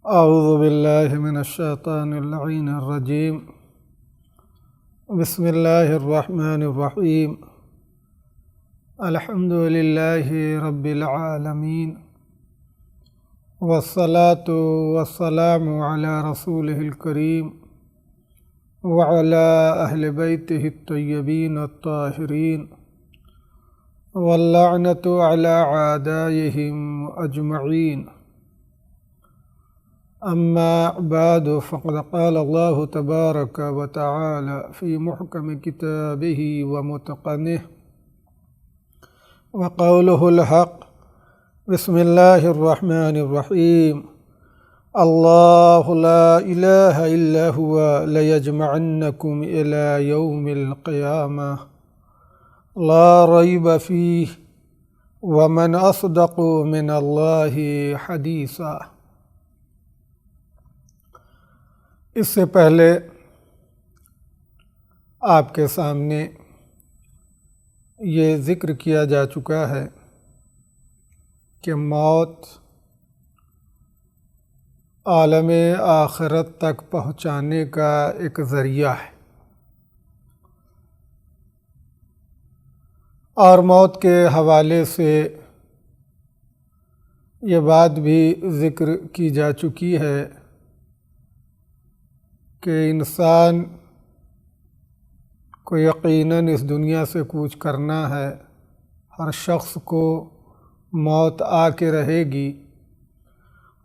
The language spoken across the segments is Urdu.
اعوذ باللہ من الشیطان اللعین الرجیم بسم اللہ الرحمن الرحیم الحمد للہ رب العالمین والصلاة والسلام علی رسولہ الکریم وعلی اہل بیتہ الطیبین الطاہرین واللعنۃ علی اعدائہم اجمعین اما بعد فقد قال اللہ تبارک وتعالی فی محکم کتابہ ومتقنہ وقولہ الحق بسم اللہ الرحمن الرحیم اللہ لا الہ الا هو لیجمعنکم الی یوم القیامہ لا ریب فیہ ومن اصدق من اللہ حدیثا۔ اس سے پہلے آپ کے سامنے یہ ذکر کیا جا چکا ہے کہ موت عالم آخرت تک پہنچانے کا ایک ذریعہ ہے، اور موت کے حوالے سے یہ بات بھی ذکر کی جا چکی ہے کہ انسان کو یقیناً اس دنیا سے کوچ کرنا ہے، ہر شخص کو موت آ کے رہے گی،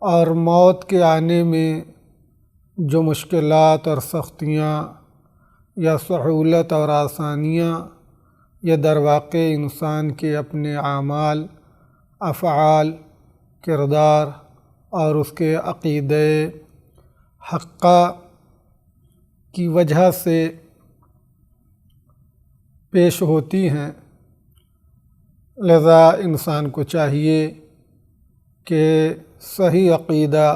اور موت کے آنے میں جو مشکلات اور سختیاں یا سہولت اور آسانیاں یہ در واقع انسان کے اپنے اعمال، افعال، کردار اور اس کے عقیدہ حقہ کی وجہ سے پیش ہوتی ہیں، لذا انسان کو چاہیے کہ صحیح عقیدہ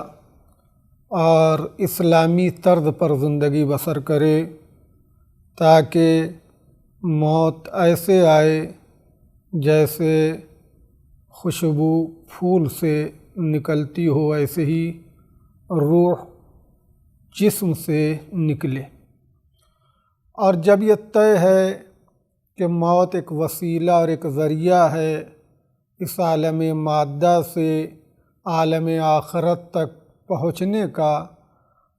اور اسلامی طرز پر زندگی بسر کرے تاکہ موت ایسے آئے جیسے خوشبو پھول سے نکلتی ہو، ایسے ہی روح جسم سے نکلے۔ اور جب یہ طے ہے کہ موت ایک وسیلہ اور ایک ذریعہ ہے اس عالم مادہ سے عالم آخرت تک پہنچنے کا،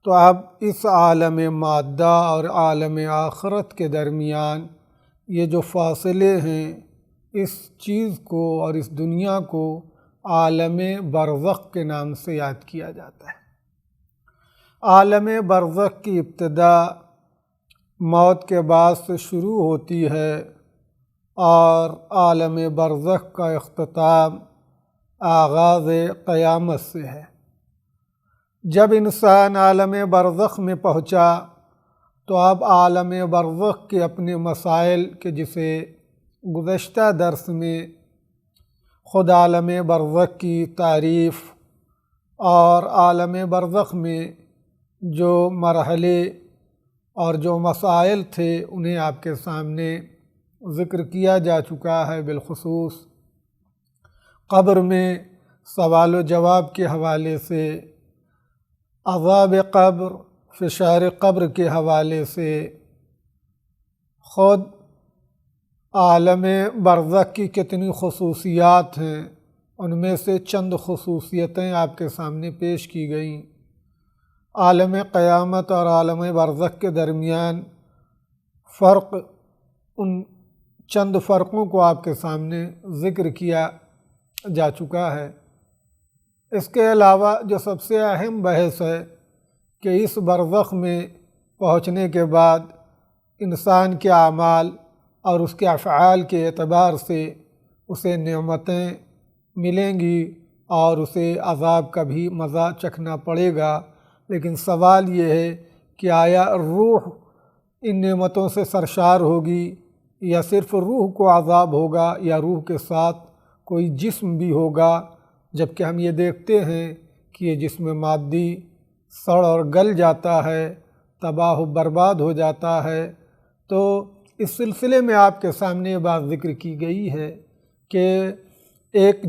تو اب اس عالم مادہ اور عالم آخرت کے درمیان یہ جو فاصلے ہیں، اس چیز کو اور اس دنیا کو عالم برزخ کے نام سے یاد کیا جاتا ہے۔ عالم برزخ کی ابتدا موت کے بعد سے شروع ہوتی ہے، اور عالم برزخ کا اختتام آغاز قیامت سے ہے۔ جب انسان عالم برزخ میں پہنچا تو اب عالم برزخ کے اپنے مسائل کے جسے گزشتہ درس میں خود عالم برزخ کی تعریف اور عالم برزخ میں جو مرحلے اور جو مسائل تھے انہیں آپ کے سامنے ذکر کیا جا چکا ہے، بالخصوص قبر میں سوال و جواب کے حوالے سے، عذاب قبر، فشار قبر کے حوالے سے، خود عالم برزخ کی کتنی خصوصیات ہیں، ان میں سے چند خصوصیتیں آپ کے سامنے پیش کی گئیں۔ عالم قیامت اور عالم برزخ کے درمیان فرق، ان چند فرقوں کو آپ کے سامنے ذکر کیا جا چکا ہے۔ اس کے علاوہ جو سب سے اہم بحث ہے کہ اس برزخ میں پہنچنے کے بعد انسان کے اعمال اور اس کے افعال کے اعتبار سے اسے نعمتیں ملیں گی اور اسے عذاب کا بھی مزہ چکھنا پڑے گا، لیکن سوال یہ ہے کہ آیا روح ان نعمتوں سے سرشار ہوگی، یا صرف روح کو عذاب ہوگا، یا روح کے ساتھ کوئی جسم بھی ہوگا؟ جبکہ ہم یہ دیکھتے ہیں کہ یہ جسم مادی سڑ اور گل جاتا ہے، تباہ و برباد ہو جاتا ہے۔ تو اس سلسلے میں آپ کے سامنے یہ بات ذکر کی گئی ہے کہ ایک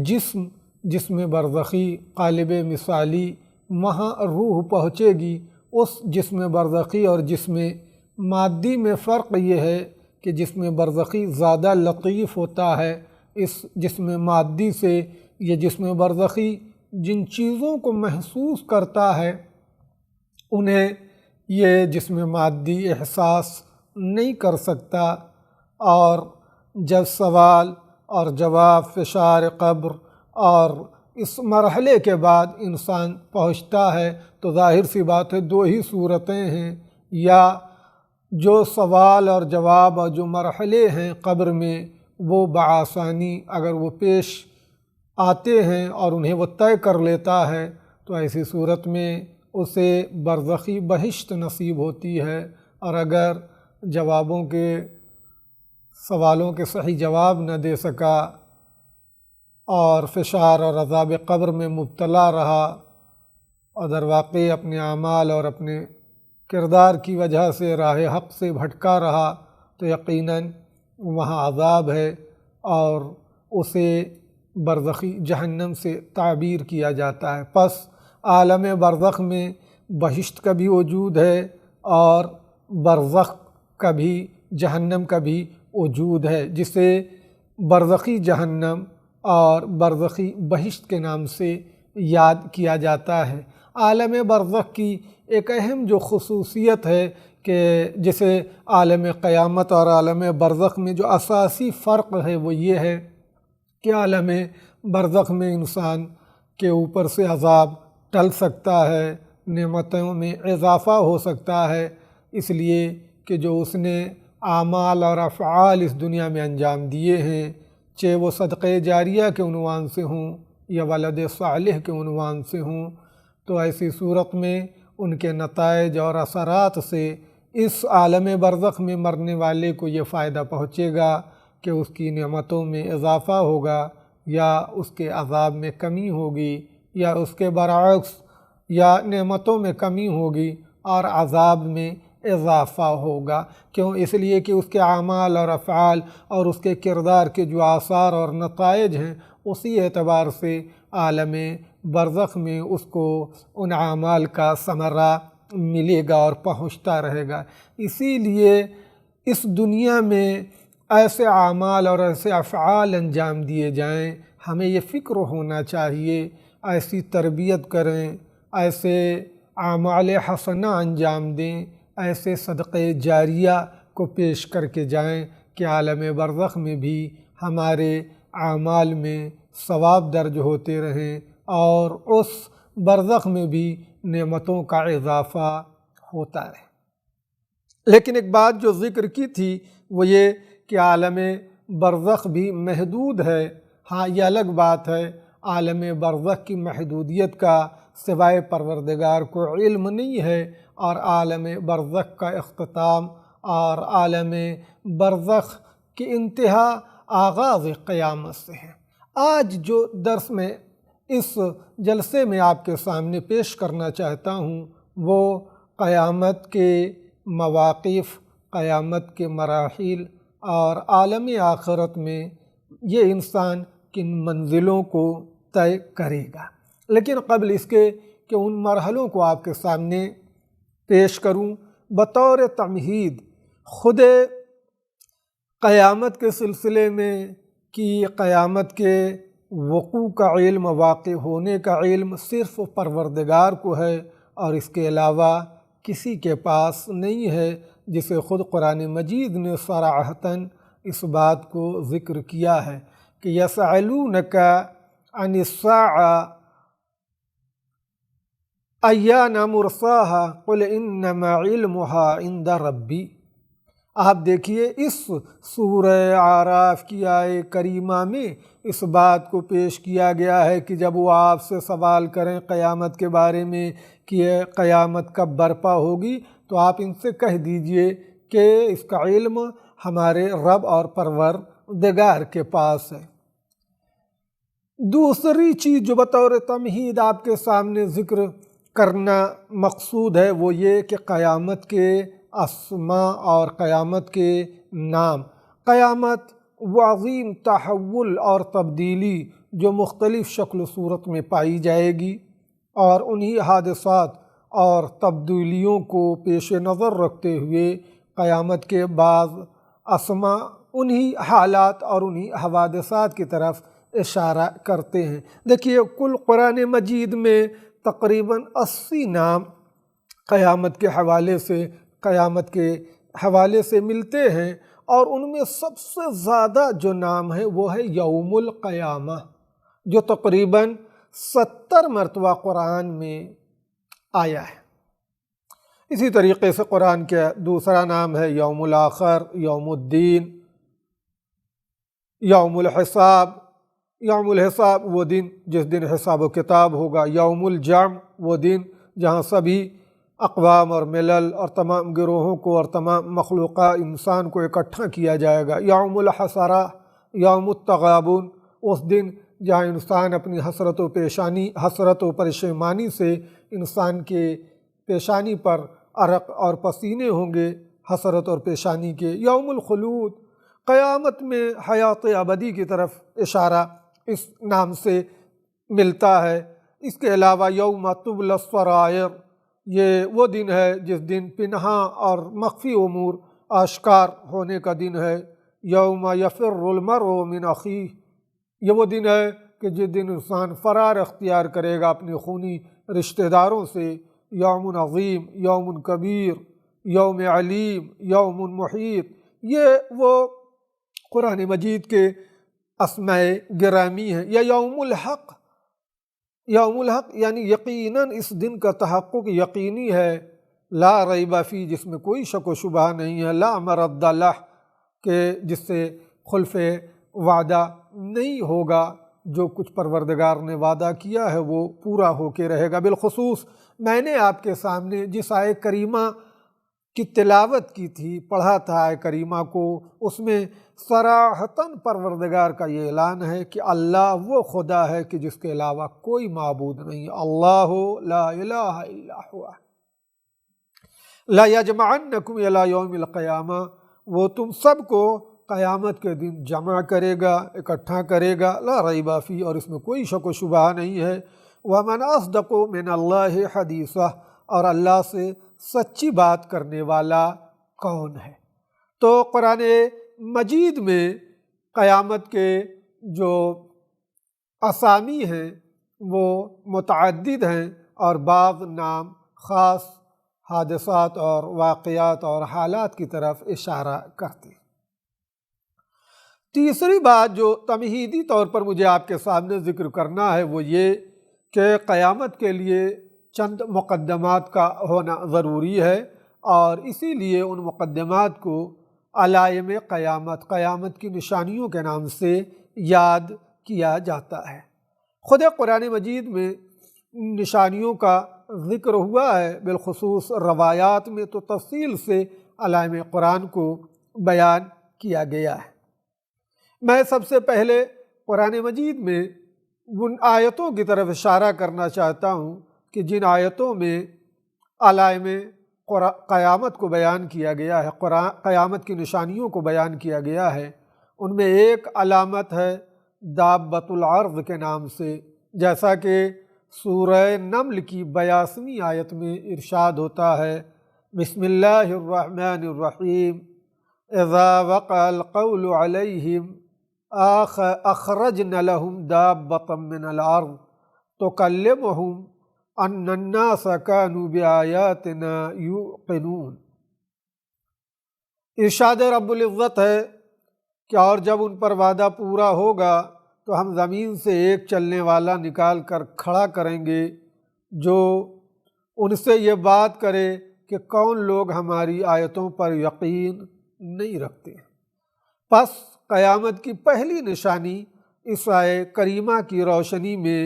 جسم برزخی قالب مثالی وہاں روح پہنچے گی اس جسم برزخی اور جسم مادی میں فرق یہ ہے کہ جسم برزخی زیادہ لطیف ہوتا ہے۔ اس جسم مادی سے یہ جسم برزخی جن چیزوں کو محسوس کرتا ہے انہیں یہ جسم مادی احساس نہیں کر سکتا، اور جب سوال اور جواب، فشار قبر اور اس مرحلے کے بعد انسان پہنچتا ہے تو ظاہر سی بات ہے دو ہی صورتیں ہیں، یا جو سوال اور جواب اور جو مرحلے ہیں قبر میں وہ بآسانی اگر وہ پیش آتے ہیں اور انہیں وہ طے کر لیتا ہے تو ایسی صورت میں اسے برزخی بہشت نصیب ہوتی ہے، اور اگر سوالوں کے صحیح جواب نہ دے سکا اور فشار اور عذاب قبر میں مبتلا رہا اور در واقع اپنے اعمال اور اپنے کردار کی وجہ سے راہ حق سے بھٹکا رہا تو یقیناً وہاں عذاب ہے، اور اسے برزخی جہنم سے تعبیر کیا جاتا ہے۔ پس عالم برزخ میں بہشت کا بھی وجود ہے اور برزخ کا بھی، جہنم کا بھی وجود ہے، جسے برزخی جہنم اور برزخی بہشت کے نام سے یاد کیا جاتا ہے۔ عالم برزخ کی ایک اہم جو خصوصیت ہے کہ جسے عالم قیامت اور عالم برزخ میں جو اساسی فرق ہے وہ یہ ہے کہ عالم برزخ میں انسان کے اوپر سے عذاب ٹل سکتا ہے، نعمتوں میں اضافہ ہو سکتا ہے، اس لیے کہ جو اس نے اعمال اور افعال اس دنیا میں انجام دیے ہیں، چاہے وہ صدقہ جاریہ کے عنوان سے ہوں یا ولد صالح کے عنوان سے ہوں، تو ایسی صورت میں ان کے نتائج اور اثرات سے اس عالم برزخ میں مرنے والے کو یہ فائدہ پہنچے گا کہ اس کی نعمتوں میں اضافہ ہوگا یا اس کے عذاب میں کمی ہوگی، یا اس کے برعکس یا نعمتوں میں کمی ہوگی اور عذاب میں اضافہ ہوگا۔ کیوں؟ اس لیے کہ اس کے اعمال اور افعال اور اس کے کردار کے جو آثار اور نتائج ہیں اسی اعتبار سے عالم برزخ میں اس کو ان اعمال کا ثمرہ ملے گا اور پہنچتا رہے گا۔ اسی لیے اس دنیا میں ایسے اعمال اور ایسے افعال انجام دیے جائیں، ہمیں یہ فکر ہونا چاہیے، ایسی تربیت کریں، ایسے اعمال حسنہ انجام دیں، ایسے صدقہ جاریہ کو پیش کر کے جائیں کہ عالم برزخ میں بھی ہمارے اعمال میں ثواب درج ہوتے رہیں اور اس برزخ میں بھی نعمتوں کا اضافہ ہوتا رہے۔ لیکن ایک بات جو ذکر کی تھی وہ یہ کہ عالم برزخ بھی محدود ہے۔ ہاں، یہ الگ بات ہے، عالم برزخ کی محدودیت کا سوائے پروردگار کو علم نہیں ہے، اور عالم برزخ کا اختتام اور عالم برزخ کی انتہا آغاز قیامت سے ہے۔ آج جو درس میں اس جلسے میں آپ کے سامنے پیش کرنا چاہتا ہوں وہ قیامت کے مواقف، قیامت کے مراحل اور عالم آخرت میں یہ انسان کن منزلوں کو طے کرے گا۔ لیکن قبل اس کے کہ ان مرحلوں کو آپ کے سامنے پیش کروں، بطور تمہید خود قیامت کے سلسلے میں کہ قیامت کے وقوع کا علم، واقع ہونے کا علم صرف پروردگار کو ہے اور اس کے علاوہ کسی کے پاس نہیں ہے، جسے خود قرآن مجید نے صراحتاً اس بات کو ذکر کیا ہے کہ یسألونک عن الساعة ایان مرساها قل انما علمها عند ربی۔ آپ دیکھیے اس سورہ اعراف کی آیہ کریمہ میں اس بات کو پیش کیا گیا ہے کہ جب وہ آپ سے سوال کریں قیامت کے بارے میں کہ قیامت کب برپا ہوگی تو آپ ان سے کہہ دیجئے کہ اس کا علم ہمارے رب اور پروردگار کے پاس ہے۔ دوسری چیز جو بطور تمہید آپ کے سامنے ذکر کرنا مقصود ہے وہ یہ کہ قیامت کے اسماء اور قیامت کے نام، قیامت وہ عظیم تحول اور تبدیلی جو مختلف شکل و صورت میں پائی جائے گی، اور انہی حادثات اور تبدیلیوں کو پیش نظر رکھتے ہوئے قیامت کے بعض اسما انہی حالات اور انہی حوادثات کی طرف اشارہ کرتے ہیں۔ دیکھیے کل قرآن مجید میں تقریباً 80 نام قیامت کے حوالے سے ملتے ہیں، اور ان میں سب سے زیادہ جو نام ہے وہ ہے یوم القیامہ، جو تقریباً 70 مرتبہ قرآن میں آیا ہے۔ اسی طریقے سے قرآن کا دوسرا نام ہے یوم الآخر، یوم الدین، یوم الحساب۔ یوم الحساب وہ دن جس دن حساب و کتاب ہوگا، یوم الجمع وہ دن جہاں سبھی اقوام اور ملل اور تمام گروہوں کو اور تمام مخلوقہ انسان کو اکٹھا کیا جائے گا، یوم الحسرہ، یوم التغابن اس دن جہاں انسان اپنی حسرت و پریشانی سے انسان کے پیشانی پر عرق اور پسینے ہوں گے حسرت اور پیشانی کے، یوم الخلود۔ قیامت میں حیات ابدی کی طرف اشارہ اس نام سے ملتا ہے۔ اس کے علاوہ یوم تبلی السرائر، یہ وہ دن ہے جس دن پنہاں اور مخفی امور آشکار ہونے کا دن ہے، یوم یفر المرء من اخیہ، یہ وہ دن ہے کہ جس دن انسان فرار اختیار کرے گا اپنے خونی رشتہ داروں سے، یوم عظیم، یوم کبیر، یوم علیم، یوم محیط۔ یہ وہ قرآن مجید کے اسماء گرامی ہیں۔ یا یوم الحق، یوم الحق یعنی یقیناً اس دن کا تحقق یقینی ہے، لا ریب فی، جس میں کوئی شک و شبہ نہیں ہے، لا مرد لہ، کہ جس سے خلف وعدہ نہیں ہوگا، جو کچھ پروردگار نے وعدہ کیا ہے وہ پورا ہو کے رہے گا۔ بالخصوص میں نے آپ کے سامنے جس آیہ کریمہ کی تلاوت کی تھی، پڑھا تھا آیہ کریمہ کو، اس میں صراحتاً پروردگار کا یہ اعلان ہے کہ اللہ وہ خدا ہے کہ جس کے علاوہ کوئی معبود نہیں، اللہ لا الہ الا ہوا، لا یجمعنکم الی یوم القیامہ، وہ تم سب کو قیامت کے دن جمع کرے گا، اکٹھا کرے گا، لا ریب فی، اور اس میں کوئی شک و شبہ نہیں ہے، ومن اصدق من اللہ حدیثہ، اور اللہ سے سچی بات کرنے والا کون ہے۔ تو قرآن مجید میں قیامت کے جو اسامی ہیں وہ متعدد ہیں، اور بعض نام خاص حادثات اور واقعات اور حالات کی طرف اشارہ کرتے ہیں۔ تیسری بات جو تمہیدی طور پر مجھے آپ کے سامنے ذکر کرنا ہے وہ یہ کہ قیامت کے لیے چند مقدمات کا ہونا ضروری ہے، اور اسی لیے ان مقدمات کو علائم قیامت کی نشانیوں کے نام سے یاد کیا جاتا ہے۔ خود قرآن مجید میں نشانیوں کا ذکر ہوا ہے، بالخصوص روایات میں تو تفصیل سے علائم قرآن کو بیان کیا گیا ہے۔ میں سب سے پہلے قرآن مجید میں ان آیتوں کی طرف اشارہ کرنا چاہتا ہوں کہ جن آیتوں میں علائم قیامت کو بیان کیا گیا ہے، قیامت کی نشانیوں کو بیان کیا گیا ہے، ان میں ایک علامت ہے دابۃ الارض کے نام سے، جیسا کہ سورہ نمل کی 82ویں آیت میں ارشاد ہوتا ہے، بسم اللہ الرحمن الرحیم، اذا وقع القول علیہم اخرجن لهم دابۃ من الارض تکلمهم ان الناس كانوا بآیاتنا یوقنون۔ ارشاد رب العزت ہے کہ اور جب ان پر وعدہ پورا ہوگا تو ہم زمین سے ایک چلنے والا نکال کر کھڑا کریں گے جو ان سے یہ بات کرے کہ کون لوگ ہماری آیتوں پر یقین نہیں رکھتے۔ پس قیامت کی پہلی نشانی اس آیہ کریمہ کی روشنی میں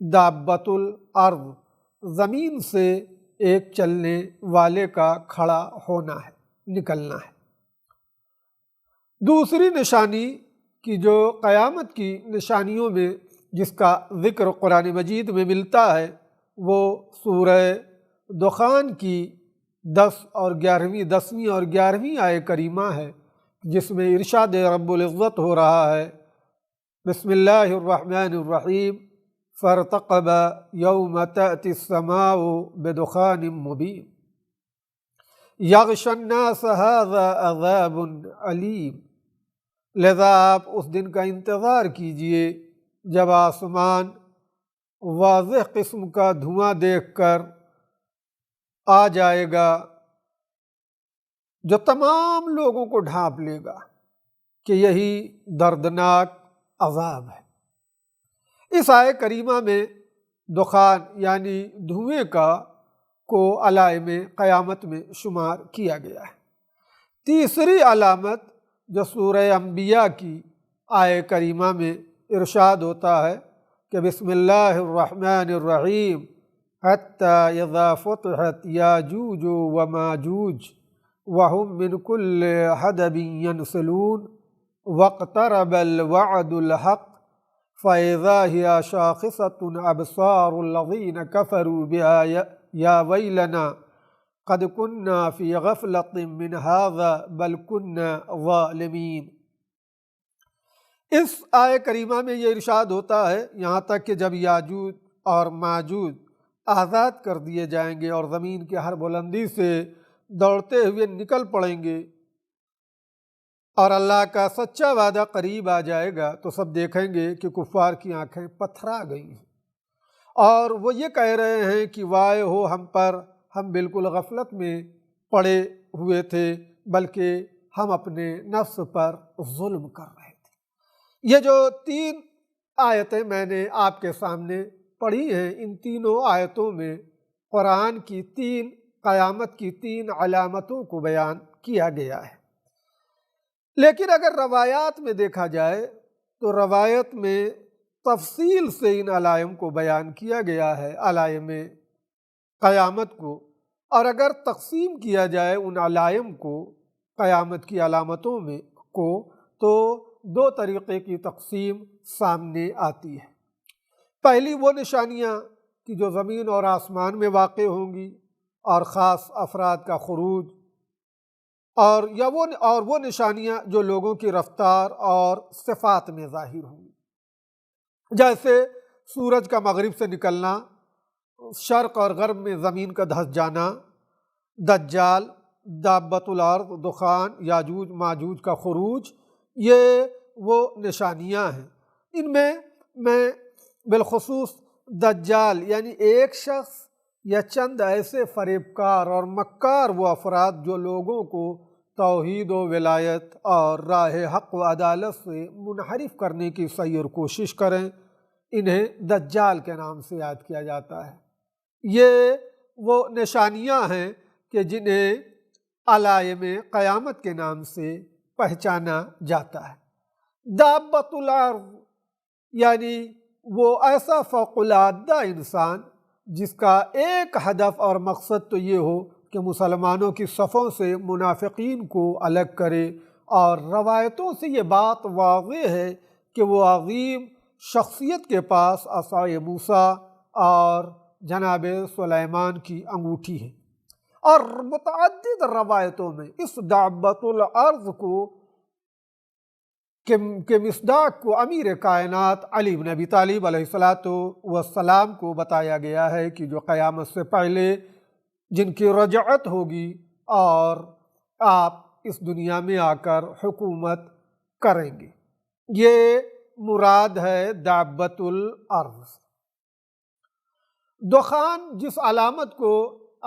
دابۃ الارض، زمین سے ایک چلنے والے کا کھڑا ہونا ہے، نکلنا ہے۔ دوسری نشانی کی جو قیامت کی نشانیوں میں جس کا ذکر قرآن مجید میں ملتا ہے وہ سورہ دخان کی 10ویں اور 11ویں آیہ کریمہ ہے، جس میں ارشاد رب العزت ہو رہا ہے، بسم اللہ الرحمن الرحیم، فارتقب یوم تأتی السماء بدخان مبین یغشی الناس ھذا عذاب علیم، لہذا آپ اس دن کا انتظار کیجئے جب آسمان واضح قسم کا دھواں دیکھ کر آ جائے گا جو تمام لوگوں کو ڈھانپ لے گا کہ یہی دردناک عذاب ہے۔ اس آیہ کریمہ میں دخان یعنی دھوئیں کو علائم قیامت میں شمار کیا گیا ہے۔ تیسری علامت جو سورہ انبیاء کی آیہ کریمہ میں ارشاد ہوتا ہے کہ بسم اللہ الرحمن الرحیم حتی اذا فتحت یاجوج وماجوج وهم من كل حدب ينسلون واقترب الوعد الحق فإذا هي شاخصة أبصار الذين كفروا بها يا ويلنا قد كنا في غفلة من هذا بل كنا ظالمين۔ اس آیہ کریمہ میں یہ ارشاد ہوتا ہے یہاں تک کہ جب یاجوج اور ماجوج آزاد کر دیے جائیں گے اور زمین کی ہر بلندی سے دوڑتے ہوئے نکل پڑیں گے اور اللہ کا سچا وعدہ قریب آ جائے گا تو سب دیکھیں گے کہ کفار کی آنکھیں پتھرا گئی ہیں اور وہ یہ کہہ رہے ہیں کہ وائے ہو ہم پر، ہم بالکل غفلت میں پڑے ہوئے تھے بلکہ ہم اپنے نفس پر ظلم کر رہے تھے۔ یہ جو 3 آیتیں میں نے آپ کے سامنے پڑھی ہیں، ان تینوں آیتوں میں قرآن کی 3 قیامت کی 3 علامتوں کو بیان کیا گیا ہے۔ لیکن اگر روایات میں دیکھا جائے تو روایت میں تفصیل سے ان علائم کو بیان کیا گیا ہے، علائم قیامت کو، اور اگر تقسیم کیا جائے ان علائم کو قیامت کی علامتوں میں کو تو 2 طریقے کی تقسیم سامنے آتی ہے۔ پہلی وہ نشانیاں کہ جو زمین اور آسمان میں واقع ہوں گی اور خاص افراد کا خروج، اور وہ نشانیاں جو لوگوں کی رفتار اور صفات میں ظاہر ہوں گی، جیسے سورج کا مغرب سے نکلنا، شرق اور غرب میں زمین کا دھس جانا، دجال، دابۃ الارض، دخان، یاجوج ماجوج کا خروج، یہ وہ نشانیاں ہیں۔ ان میں بالخصوص دجال یعنی ایک شخص یا چند ایسے فریبکار اور مکار وہ افراد جو لوگوں کو توحید و ولایت اور راہ حق و عدالت سے منحرف کرنے کی سعی اور کوشش کریں، انہیں دجال کے نام سے یاد کیا جاتا ہے۔ یہ وہ نشانیاں ہیں کہ جنہیں علائم قیامت کے نام سے پہچانا جاتا ہے۔ دابۃ الارض یعنی وہ ایسا فوق العادہ انسان جس کا ایک ہدف اور مقصد تو یہ ہو کہ مسلمانوں کی صفوں سے منافقین کو الگ کرے، اور روایتوں سے یہ بات واضح ہے کہ وہ عظیم شخصیت کے پاس عصائے موسیٰ اور جناب سلیمان کی انگوٹھی ہے، اور متعدد روایتوں میں اس دابۃ الارض کو کہ مصداق کو امیر کائنات علی بن ابی طالب علیہ السلام کو بتایا گیا ہے کہ جو قیامت سے پہلے جن کی رجعت ہوگی اور آپ اس دنیا میں آ کر حکومت کریں گے، یہ مراد ہے دابۃ الارض۔ دخان جس علامت کو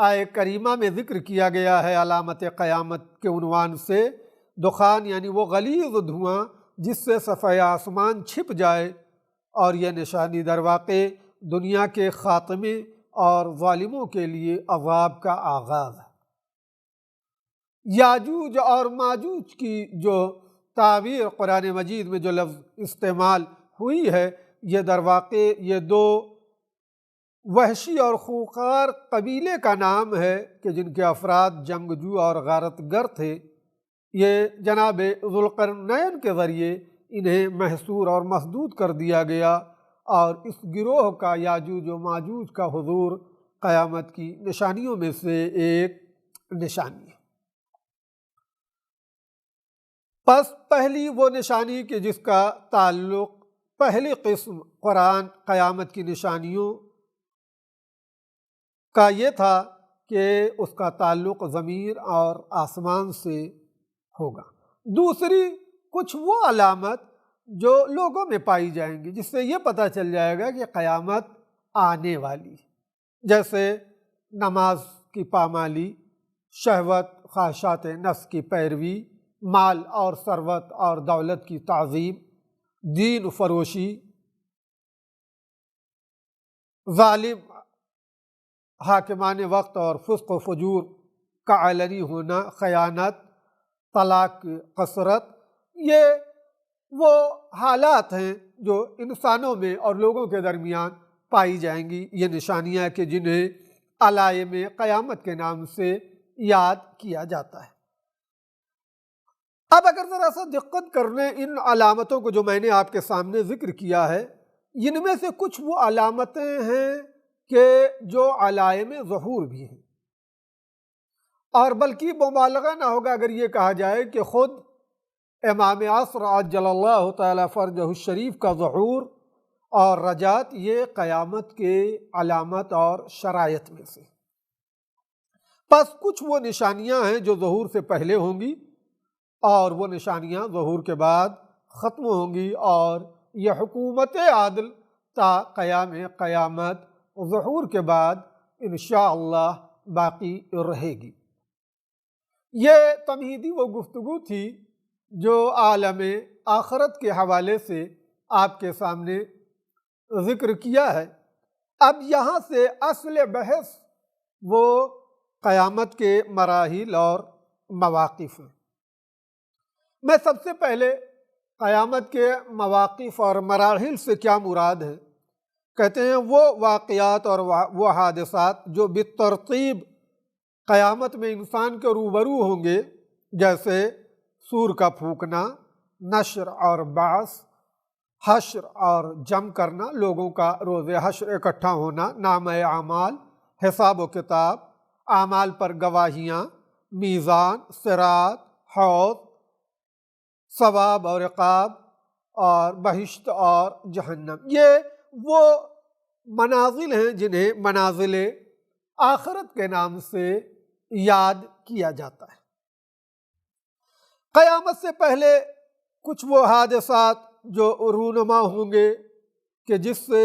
آیہ کریمہ میں ذکر کیا گیا ہے علامت قیامت کے عنوان سے، دخان یعنی وہ غلیظ دھواں جس سے صفحہ آسمان چھپ جائے، اور یہ نشانی در واقع دنیا کے خاتمے اور ظالموں کے لیے عذاب کا آغاز ہے۔ یاجوج اور ماجوج کی جو تعبیر قرآن مجید میں جو لفظ استعمال ہوئی ہے، یہ در واقع یہ 2 وحشی اور خوخار قبیلے کا نام ہے کہ جن کے افراد جنگجو اور غارت گر تھے۔ یہ جناب ذوالقرنین کے ذریعے انہیں محصور اور محدود کر دیا گیا، اور اس گروہ کا یاجوج و ماجوج کا حضور قیامت کی نشانیوں میں سے ایک نشانی ہے۔ پس پہلی وہ نشانی کہ جس کا تعلق پہلی قسم قرآن قیامت کی نشانیوں کا یہ تھا کہ اس کا تعلق ضمیر اور آسمان سے ہوگا۔ دوسری کچھ وہ علامت جو لوگوں میں پائی جائیں گی جس سے یہ پتہ چل جائے گا کہ قیامت آنے والی ہے، جیسے نماز کی پامالی، شہوت خواہشات نفس کی پیروی، مال اور ثروت اور دولت کی تعظیم، دین فروشی، ظالم حاکمان وقت اور فسق و فجور کا علنی ہونا، خیانت، طلاق کی کثرت، یہ وہ حالات ہیں جو انسانوں میں اور لوگوں کے درمیان پائی جائیں گی۔ یہ نشانیاں کہ جنہیں علائم قیامت کے نام سے یاد کیا جاتا ہے۔ اب اگر ذرا سا دقت کر لیں ان علامتوں کو جو میں نے آپ کے سامنے ذکر کیا ہے، ان میں سے کچھ وہ علامتیں ہیں کہ جو علائم ظہور بھی ہیں، اور بلکہ مبالغہ نہ ہوگا اگر یہ کہا جائے کہ خود امام عصر عجل اللہ تعالی فرجہ الشریف کا ظہور اور رجعت یہ قیامت کے علامت اور شرائط میں سے۔ پس کچھ وہ نشانیاں ہیں جو ظہور سے پہلے ہوں گی، اور وہ نشانیاں ظہور کے بعد ختم ہوں گی، اور یہ حکومت عادل تا قیام قیامت ظہور کے بعد انشاءاللہ باقی رہے گی۔ یہ تمہیدی وہ گفتگو تھی جو عالم آخرت کے حوالے سے آپ کے سامنے ذکر کیا ہے۔ اب یہاں سے اصل بحث وہ قیامت کے مراحل اور مواقف ہیں۔ میں سب سے پہلے قیامت کے مواقف اور مراحل سے کیا مراد ہے، کہتے ہیں وہ واقعات اور وہ حادثات جو بالترتیب قیامت میں انسان کے روبرو ہوں گے، جیسے سور کا پھونکنا، نشر اور بعث، حشر اور جمع کرنا، لوگوں کا روز حشر اکٹھا ہونا، نامہ اعمال، حساب و کتاب، اعمال پر گواہیاں، میزان، صراط، حوض، ثواب اور عقاب، اور بہشت اور جہنم۔ یہ وہ منازل ہیں جنہیں منازل آخرت کے نام سے یاد کیا جاتا ہے۔ قیامت سے پہلے کچھ وہ حادثات جو رونما ہوں گے کہ جس سے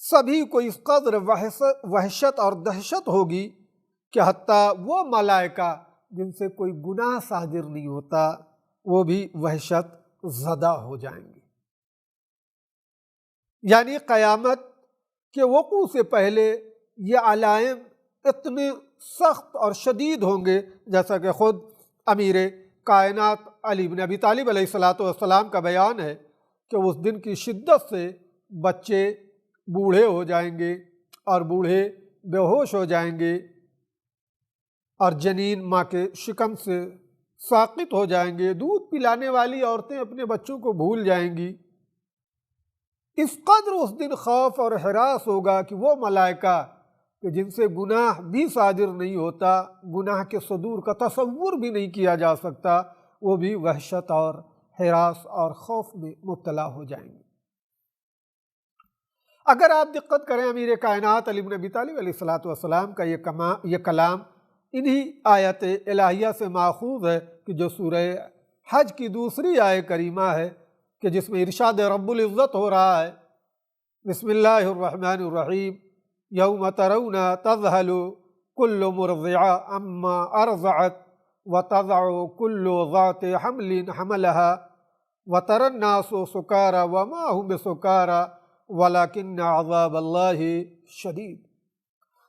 سبھی کو اس قدر وحشت اور دہشت ہوگی کہ حتیٰ وہ ملائکہ جن سے کوئی گناہ صادر نہیں ہوتا وہ بھی وحشت زدہ ہو جائیں گے۔ یعنی قیامت کے وقوع سے پہلے یہ علائم اتنے سخت اور شدید ہوں گے، جیسا کہ خود امیر کائنات علی بن ابی طالب علیہ السلام کا بیان ہے کہ اس دن کی شدت سے بچے بوڑھے ہو جائیں گے اور بوڑھے بے ہوش ہو جائیں گے، اور جنین ماں کے شکم سے ساقط ہو جائیں گے، دودھ پلانے والی عورتیں اپنے بچوں کو بھول جائیں گی۔ اس قدر اس دن خوف اور ہراس ہوگا کہ وہ ملائکہ کہ جن سے گناہ بھی صادر نہیں ہوتا، گناہ کے صدور کا تصور بھی نہیں کیا جا سکتا، وہ بھی وحشت اور ہراس اور خوف میں مبتلا ہو جائیں گے۔ اگر آپ دقت کریں امیر کائنات علی بن ابی طالب علیہ السلام کا یہ کلام انہی آیت الہیہ سے ماخوذ ہے کہ جو سورہ حج کی دوسری آیت کریمہ ہے کہ جس میں ارشاد رب العزت ہو رہا ہے، بسم اللہ الرحمن الرحیم، یوم ترون تذہل کل مرضعہ عما ارضعت وتضع کل ذات حمل حملها وتری الناس سکارى وما هم بسکارى ولکن عذاب اللہ شدید۔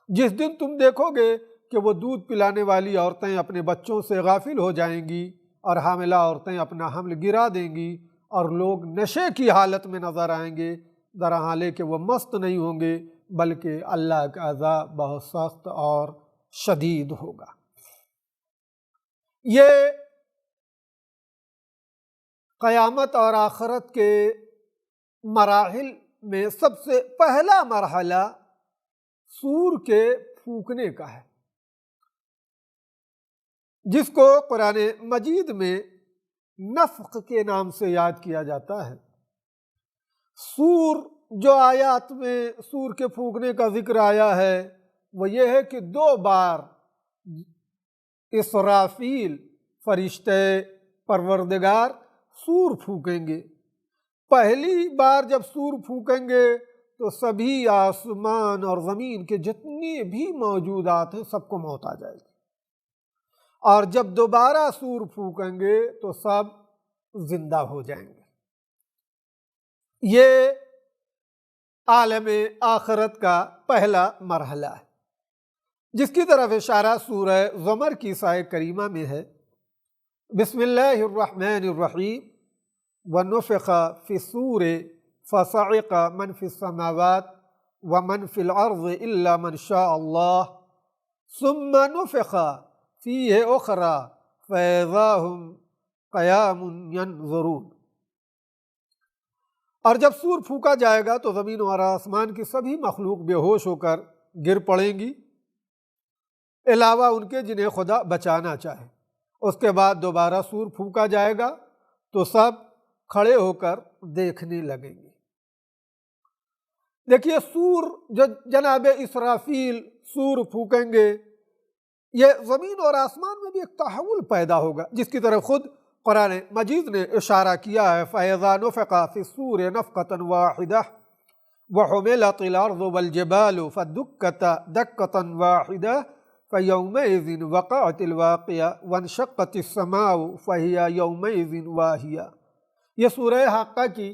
جس دن تم دیکھو گے کہ وہ دودھ پلانے والی عورتیں اپنے بچوں سے غافل ہو جائیں گی اور حاملہ عورتیں اپنا حمل گرا دیں گی، اور لوگ نشے کی حالت میں نظر آئیں گے، درحالے کہ وہ مست نہیں ہوں گے بلکہ اللہ کا عذاب بہت سخت اور شدید ہوگا۔ یہ قیامت اور آخرت کے مراحل میں سب سے پہلا مرحلہ سور کے پھونکنے کا ہے، جس کو قرآن مجید میں نفخ کے نام سے یاد کیا جاتا ہے۔ سور جو آیات میں سور کے پھونکنے کا ذکر آیا ہے وہ یہ ہے کہ 2 بار اسرافیل فرشتے پروردگار سور پھونکیں گے۔ پہلی بار جب سور پھونکیں گے تو سبھی آسمان اور زمین کے جتنے بھی موجودات ہیں سب کو موت آ جائے گی، اور جب دوبارہ سور پھونکیں گے تو سب زندہ ہو جائیں گے۔ یہ عالم آخرت کا پہلا مرحلہ ہے، جس کی طرف اشارہ سورہ زمر کی آیت کریمہ میں ہے۔ بسم اللہ الرحمن الرحیم وَنُفِخَ فِي الصُّورِ فَصَعِقَ مَنْ فِي السَّمَاوَاتِ وَمَنْ فِي الْأَرْضِ إِلَّا مَنْ شَاءَ اللَّهُ ثُمَّ نُفِخَ فِيهِ أُخْرَى فَإِذَا هُمْ قِيَامٌ يَنْظُرُونَ۔ اور جب سور پھونکا جائے گا تو زمین اور آسمان کی سبھی مخلوق بے ہوش ہو کر گر پڑیں گی، علاوہ ان کے جنہیں خدا بچانا چاہے۔ اس کے بعد دوبارہ سور پھونکا جائے گا تو سب کھڑے ہو کر دیکھنے لگیں گے۔ دیکھیے سور جو جناب اسرافیل سور پھونکیں گے، یہ زمین اور آسمان میں بھی ایک تحول پیدا ہوگا، جس کی طرف خود قرآن مجید نے اشارہ کیا ہے۔ فَإِذَا نُفِخَ فِي الصُّورِ نَفْخَةً وَاحِدَةً وَحُمِلَتِ الْأَرْضُ وَالْجِبَالُ فَدُكَّتَا دَكَّةً وَاحِدَةً فَيَوْمَئِذٍ وَقَعَتِ الْوَاقِعَةُ وَانشَقَّتِ السَّمَاءُ فَهِيَ يَوْمَئِذٍ وَاهِيَةٌ۔ یہ سورہ حاقہ کی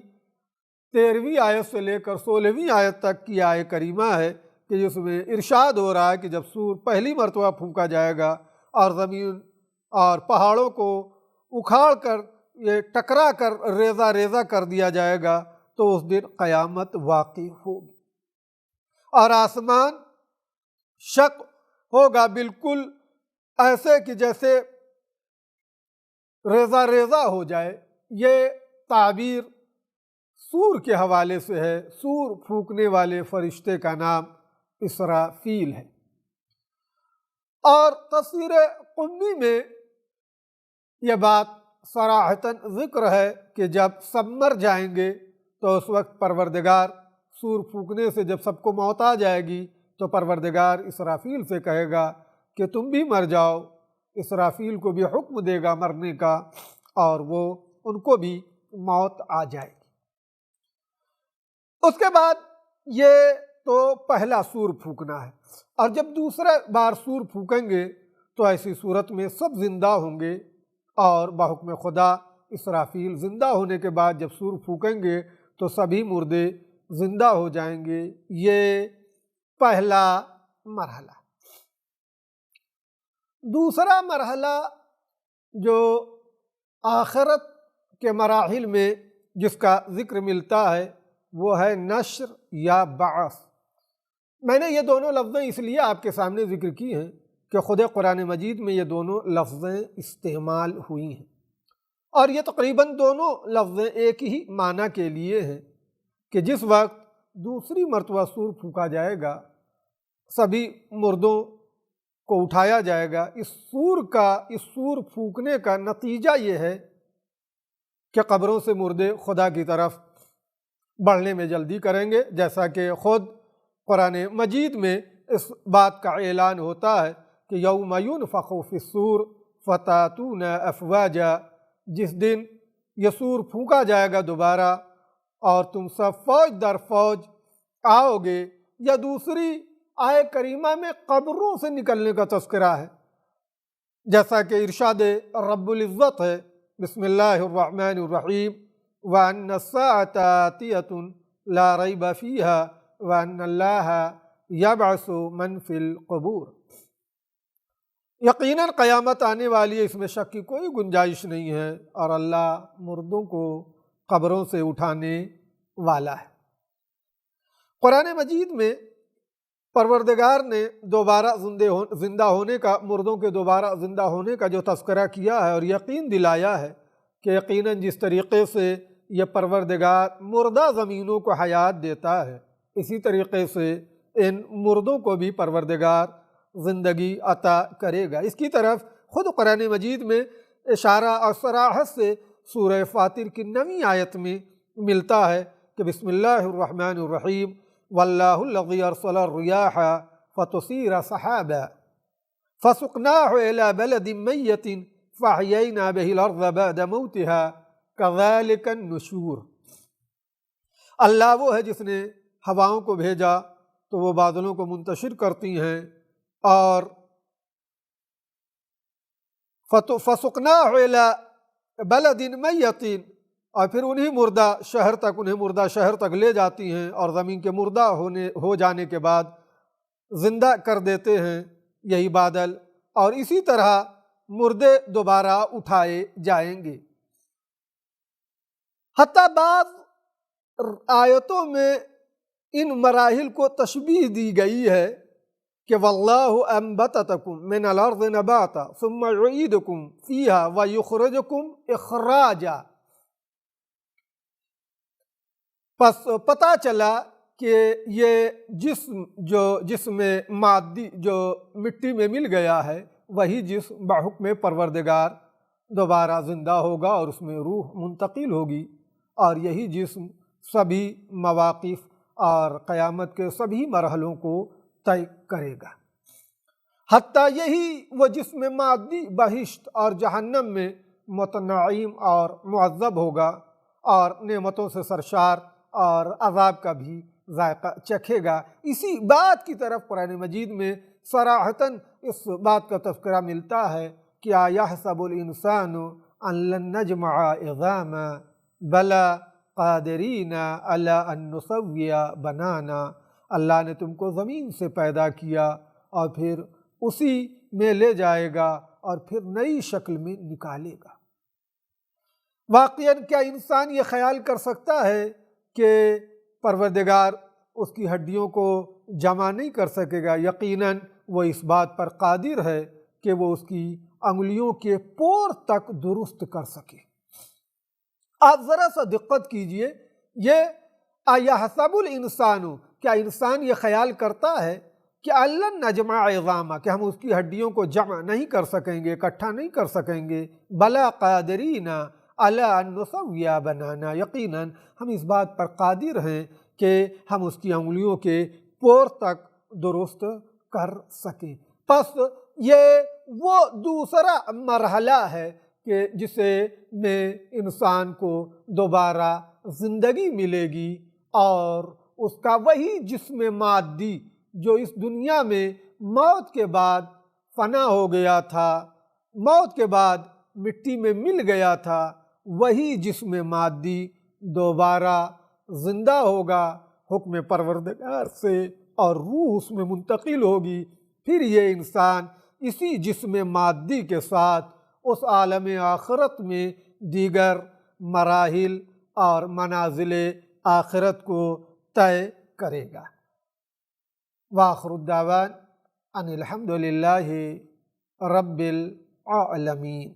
13ویں آیت سے لے کر 16ویں آیت تک کی آیت کریمہ ہے کہ جس میں ارشاد ہو رہا ہے کہ جب سور پہلی مرتبہ پھونکا جائے گا اور زمین اور پہاڑوں کو اکھاڑ کر یہ ٹکرا کر ریزہ ریزہ کر دیا جائے گا تو اس دن قیامت واقع ہوگی، اور آسمان شق ہوگا بالکل ایسے کہ جیسے ریزہ ریزہ ہو جائے۔ یہ تعبیر سور کے حوالے سے ہے۔ سور پھونکنے والے فرشتے کا نام اسرافیل ہے، اور تفسیر قمی میں یہ بات صراحتاً ذکر ہے کہ جب سب مر جائیں گے تو اس وقت پروردگار سور پھونکنے سے جب سب کو موت آ جائے گی تو پروردگار اسرافیل سے کہے گا کہ تم بھی مر جاؤ۔ اسرافیل کو بھی حکم دے گا مرنے کا، اور وہ ان کو بھی موت آ جائے گی۔ اس کے بعد یہ تو پہلا سور پھونکنا ہے، اور جب دوسرا بار سور پھونکیں گے تو ایسی صورت میں سب زندہ ہوں گے، اور بحکم خدا اسرافیل زندہ ہونے کے بعد جب سور پھونکیں گے تو سبھی مردے زندہ ہو جائیں گے۔ یہ پہلا مرحلہ۔ دوسرا مرحلہ جو آخرت کے مراحل میں جس کا ذکر ملتا ہے وہ ہے نشر یا بعث۔ میں نے یہ دونوں لفظیں اس لیے آپ کے سامنے ذکر کی ہیں کہ خود قرآن مجید میں یہ دونوں لفظیں استعمال ہوئی ہیں، اور یہ تقریباً دونوں لفظیں ایک ہی معنی کے لیے ہیں کہ جس وقت دوسری مرتبہ سور پھونکا جائے گا، سبھی مردوں کو اٹھایا جائے گا۔ اس سور پھونکنے کا نتیجہ یہ ہے کہ قبروں سے مردے خدا کی طرف بڑھنے میں جلدی کریں گے، جیسا کہ خود قرآن مجید میں اس بات کا اعلان ہوتا ہے کہ یوم ینفخ فی الصور فتاتون افواجا، جس دن یہ سور پھونکا جائے گا دوبارہ اور تم سب فوج در فوج آؤ گے۔ یا دوسری آیت کریمہ میں قبروں سے نکلنے کا تذکرہ ہے، جیسا کہ ارشاد رب العزت ہے۔ بسم اللہ الرحمن الرحیم وَأَنَّ السَّاعَةَ آتِيَةٌ لَا رَيْبَ فِيهَا وَأَنَّ اللَّهَ يَبْعَثُ مَنْ فِي الْقُبُورِ۔ یقیناً قیامت آنے والی ہے، اس میں شک کی کوئی گنجائش نہیں ہے، اور اللہ مردوں کو قبروں سے اٹھانے والا ہے۔ قرآن مجید میں پروردگار نے دوبارہ زندہ ہونے کا، مردوں کے دوبارہ زندہ ہونے کا جو تذکرہ کیا ہے اور یقین دلایا ہے کہ یقیناً جس طریقے سے یہ پروردگار مردہ زمینوں کو حیات دیتا ہے، اسی طریقے سے ان مردوں کو بھی پروردگار زندگی عطا کرے گا۔ اس کی طرف خود قرآن مجید میں اشارہ اور صراحت سے سورہ فاطر کی 9ویں آیت میں ملتا ہے کہ بسم اللہ الرحمن الرحیم واللہ الذی ارسل الریاح فتصیر سحابا فسقناہ الی بلد میت فاحیینا بہ الارض بعد موتها کذالک النشور۔ اللہ وہ ہے جس نے ہواؤں کو بھیجا تو وہ بادلوں کو منتشر کرتی ہیں، اور فسقناہ الی بلد میت، اور پھر انہیں مردہ شہر تک لے جاتی ہیں، اور زمین کے مردہ ہو جانے کے بعد زندہ کر دیتے ہیں یہی بادل، اور اسی طرح مردے دوبارہ اٹھائے جائیں گے۔ حتیٰ بعض آیتوں میں ان مراحل کو تشبیہ دی گئی ہے کہ واللہ انبتتکم من الارض نباتا ثم یعیدکم فیہا ویخرجکم اخراجا۔ پس پتہ چلا کہ یہ جسم مادی جو مٹی میں مل گیا ہے وہی جسم بحکم پروردگار دوبارہ زندہ ہوگا اور اس میں روح منتقل ہوگی، اور یہی جسم سبھی مواقف اور قیامت کے سبھی مرحلوں کو طے کرے گا۔ حتیٰ یہی وہ جسم مادی بہشت اور جہنم میں متنعم اور معذب ہوگا اور نعمتوں سے سرشار اور عذاب کا بھی ذائقہ چکھے گا۔ اسی بات کی طرف قرآن مجید میں صراحتاً اس بات کا تذکرہ ملتا ہے کہ یحسب الانسان ان لن نجمع عظاما بلا قادرین علی ان نسوی بنانا۔ اللہ نے تم کو زمین سے پیدا کیا اور پھر اسی میں لے جائے گا اور پھر نئی شکل میں نکالے گا۔ واقعاً کیا انسان یہ خیال کر سکتا ہے کہ پروردگار اس کی ہڈیوں کو جمع نہیں کر سکے گا؟ یقیناً وہ اس بات پر قادر ہے کہ وہ اس کی انگلیوں کے پور تک درست کر سکے۔ آپ ذرا سا دقت کیجئے، یہ ایحسب الانسان، کیا انسان یہ خیال کرتا ہے کہ لن نجمع عظاما، کہ ہم اس کی ہڈیوں کو جمع نہیں کر سکیں گے، اکٹھا نہیں کر سکیں گے، بلا قادرین علی ان نسوی بنانا، یقیناً ہم اس بات پر قادر ہیں کہ ہم اس کی انگلیوں کے پور تک درست کر سکیں۔ پس یہ وہ دوسرا مرحلہ ہے کہ جسے میں انسان کو دوبارہ زندگی ملے گی، اور اس کا وہی جسم مادی جو اس دنیا میں موت کے بعد فنا ہو گیا تھا، موت کے بعد مٹی میں مل گیا تھا، وہی جسم مادی دوبارہ زندہ ہوگا حکم پروردگار سے، اور روح اس میں منتقل ہوگی۔ پھر یہ انسان اسی جسم مادی کے ساتھ اس عالم آخرت میں دیگر مراحل اور منازل آخرت کو طے کرے گا۔ وآخر الدعوان ان الحمد للہ رب العالمین۔